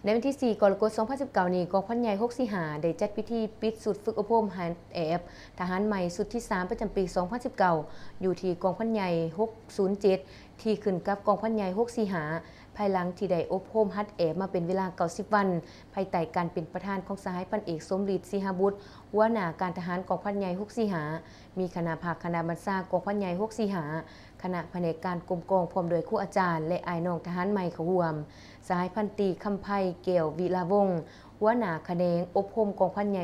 ในวันที่ 4 กรกฎาคม 2019 นี้กองพันใหญ่645ได้จัดพิธีปิดสุดฝึกอบรมฮันแอบทหารใหม่สุดที่ 3 ประจำปี 2019 อยู่ที่กองพันใหญ่607 ที่ขึ้นกับกองพันใหญ่645ภายหลังที่ได้อบรมฮัดแอบมาเป็นเวลา 90 วัน ภายใต้การเป็นประธานของสหายพันเอกสมฤทธิ์สิหบุตรหัวหน้าการทหารกองพันใหญ่645มีคณะภาคคณะบัญชากองพันใหญ่645คณะแผนกการกรมกองพร้อมโดยครูอาจารย์และอ้ายน้องทหารใหม่เข้าร่วมสหายพันตรีคำไพเกี่ยววิลาวงศ์หัวหน้าแขนงอบรมกองพันใหญ่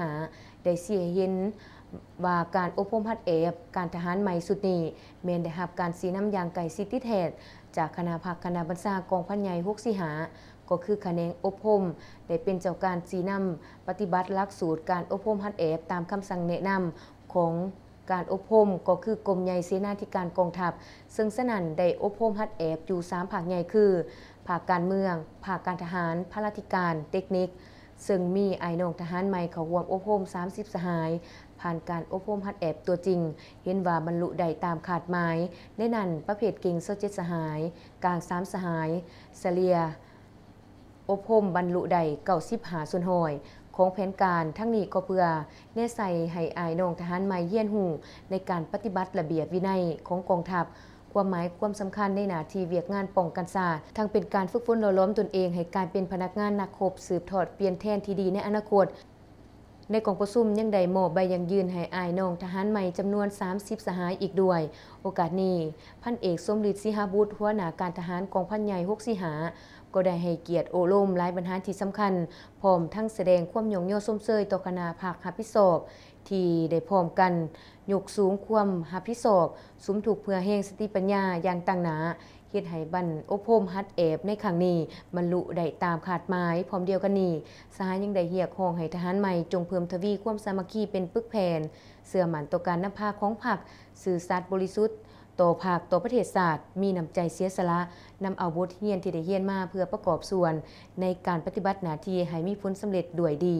645ได้เสียเห็นว่าการอบรมฮัดแอบการทหารใหม่สุดนี้แม้นได้รับการสีน้ำยางไก่ซิติแทดจากคณะภาคคณะบัญชากองพันใหญ่645ก็คือแขนงอบรมได้เป็นเจ้าการสีน้ำปฏิบัติหลักสูตรการอบรมฮัดแอบตามคำสั่งแนะนำของการอบรมก็คือกรมใหญ่เสนาธิการกองทัพซึ่งสนั่นได้อบรมฮัดแอบอยู่3ภาคใหญ่คือภาคการเมืองภาคการทหารพลาธิการเทคนิคซึ่งมีอ้ายน้องทหารใหม่เข้าร่วมอบรม30สหายผ่านการอบรมฮัดแอบตัวจริงเห็นว่าบรรลุได้ตามขาดหมายในนั้นประเภทเก่ง27สหายกลาง3สหายเฉลี่ยอบรมบรรลุได้95ส่วนห้อยของแผนการทั้งนี้ก็เพื่อแน่ใส่ให้อ้ายน้องทหารใหม่เฮียนหูในการปฏิบัติระเบียบวินัยของกองทัพความหมายความสำคัญในหน้าที่เวียกงานป้องกันศาสตร์ทั้งเป็นการฝึกฝนหล่อหลอมตนเองให้การเป็นพนักงานนักรบสืบทอดเปลี่ยนแทนที่ดีในอนาคตในกองประชุมยังได้มอบใบยังยืนให้อ้ายน้องทหารใหม่จำนวน30สหายอีกด้วยโอกาสนี้พันเอกสมฤทธิ์สิหบุตรหัวหน้าการทหารกองพันใหญ่645ก็ได้ให้เกียรติโอโลมหลายบรรหารที่สำคัญพร้อมทั้งแสดงความยงโยชมเชยต่อคณะภาครับผิดชอบที่ได้พร้อมกันยกสูงความรับผิดชอบสุมถูกเพื่อแห่งสติปัญญาอย่างตั้งหน้าเฮ็ดให้บรรอบรมฮัดแอบในครั้งนี้บรรลุได้ตามคาดหมายพร้อมเดียวกันนี้สหายยังได้เรียกร้องให้ทหารใหม่จงเพิ่มทวีความสามัคคีเป็นปึกแผ่นเสื่อมั่นต่อการนำพาของพรรคสื่อสัตย์บริสุทธิ์ต่อภาคต่อประเทศชาติมีน้ำใจเสียสละนำเอาบทเรียนที่ได้เรียนมาเพื่อประกอบส่วนในการปฏิบัติหน้าที่ให้มีผลสำเร็จด้วยดี